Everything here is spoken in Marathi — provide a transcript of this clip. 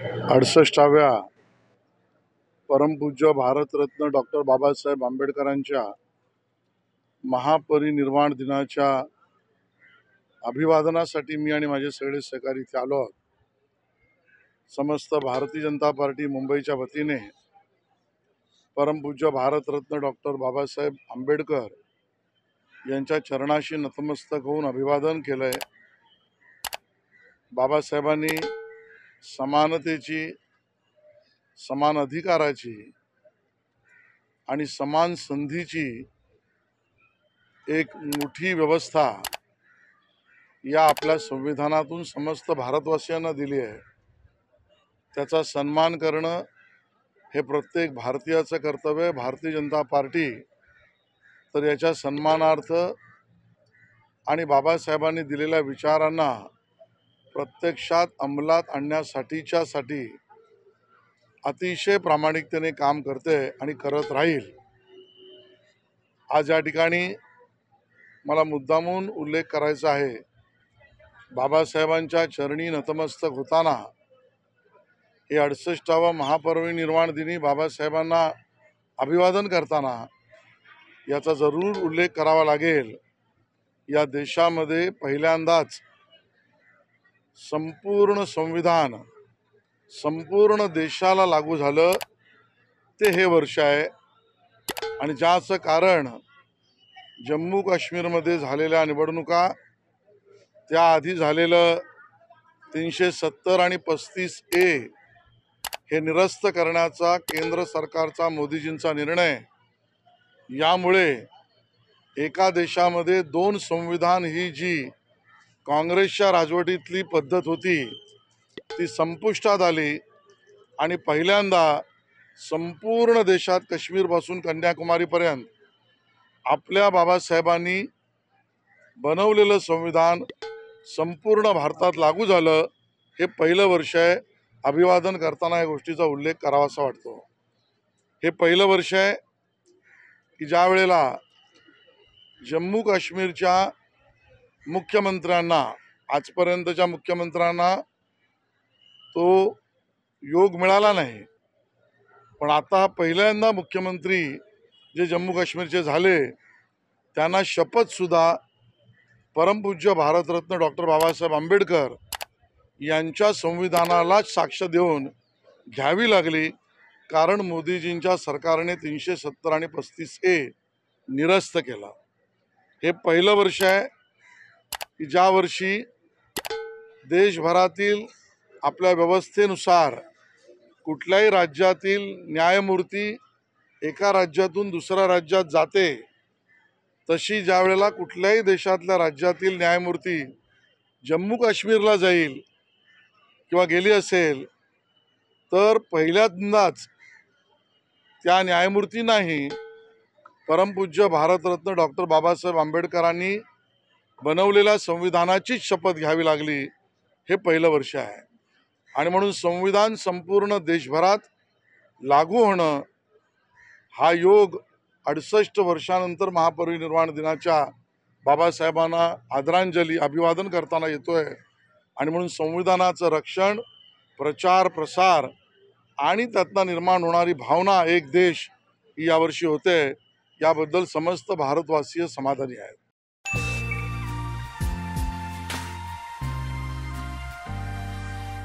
68व्या परमपूज्य भारतरत्न डॉक्टर बाबासाहेब आंबेडकरांच्या महापरिनिर्वाण दिनाच्या अभिवादनासाठी मी आणि माझे सगळे सहकारी इथे आलो आहोत। समस्त भारतीय जनता पार्टी मुंबईच्या वतीने परमपूज्य भारतरत्न डॉक्टर बाबासाहेब आंबेडकर यांच्या चरणाशी नतमस्तक होऊन अभिवादन केलंय। बाबासाहेबांनी समानतेची, समान अधिकाराची आणि समान संधीची एक मोठी व्यवस्था या आपल्या संविधानातून समस्त भारतवासियांना दिली आहे। त्याचा सन्मान करणं हे प्रत्येक भारतीयाचं कर्तव्य आहे। भारतीय जनता पार्टी तर याच्या सन्मानार्थ आणि बाबासाहेबांनी दिलेल्या विचारांना प्रत्यक्षात अंमलात आणण्यासाठी अतिशय प्रामाणिकतेने काम करते आणि करत राहील। आज या ठिकाणी मला मुद्दामून उल्लेख करायचा आहे, बाबासाहेबांच्या चरणी नतमस्तक होताना हे 68वा महापरिनिर्वाण दिनी बाबासाहेबांना अभिवादन करताना याचा जरूर उल्लेख करावा लागेल। या देशामध्ये पहिल्यांदाच संपूर्ण संविधान संपूर्ण देशाला लागू झालं ते हे वर्ष आहे आणि ज्याचं कारण जम्मू काश्मीरमध्ये झालेल्या निवडणुका, त्याआधी झालेलं 370 आणि 35A हे निरस्त करण्याचा केंद्र सरकारचा मोदीजींचा निर्णय, यामुळे एका देशामध्ये दोन संविधान ही जी काँग्रेसच्या राजवटीतली पद्धत होती ती संपुष्टात आली आणि पहिल्यांदा संपूर्ण देशात काश्मीरपासून कन्याकुमारीपर्यंत आपल्या बाबासाहेबांनी बनवलेलं संविधान संपूर्ण भारतात लागू झालं। हे पहिलं वर्ष आहे। अभिवादन करताना या गोष्टीचा उल्लेख करावासा वाटतो। हे पहिलं वर्ष आहे की ज्या वेळेला जम्मू काश्मीरच्या मुख्यमंत्र्यांना, आजपर्यंतच्या मुख्यमंत्र्यांना तो योग मिळाला नाही, पण आता पहिल्यांदा मुख्यमंत्री जे जम्मू काश्मीरचे झाले त्यांना शपथसुद्धा परमपूज्य भारतरत्न डॉक्टर बाबासाहेब आंबेडकर यांच्या संविधानालाच साक्ष देऊन घ्यावी लागली, कारण मोदीजींच्या सरकारने 370 आणि 35A निरस्त केला। हे पहिलं वर्ष आहे की ज्या वर्षी देशभरातील आपल्या व्यवस्थेनुसार कुठल्याही राज्यातील न्यायमूर्ती एका राज्यातून दुसऱ्या राज्यात जाते, तशी ज्या वेळेला कुठल्याही देशातल्या राज्यातील न्यायमूर्ती जम्मू काश्मीरला जाईल किंवा गेली असेल तर पहिल्यांदाच त्या न्यायमूर्तींनाही परमपूज्य भारतरत्न डॉक्टर बाबासाहेब आंबेडकरांनी बनवलेल्या संविधानाचीच शपथ घ्यावी लागली। हे पहिलं वर्ष आहे आणि म्हणून संविधान संपूर्ण देशभरात लागू होणं हा योग 68 वर्षानंतर महापरिनिर्वाण दिनाच्या बाबासाहेबांना आदरांजली अभिवादन करताना येतोय आणि म्हणून संविधानाचं रक्षण, प्रचार प्रसार आणि त्यातनं निर्माण होणारी भावना एक देश ही यावर्षी होते। याबद्दल समस्त भारतवासीय समाधानी आहेत।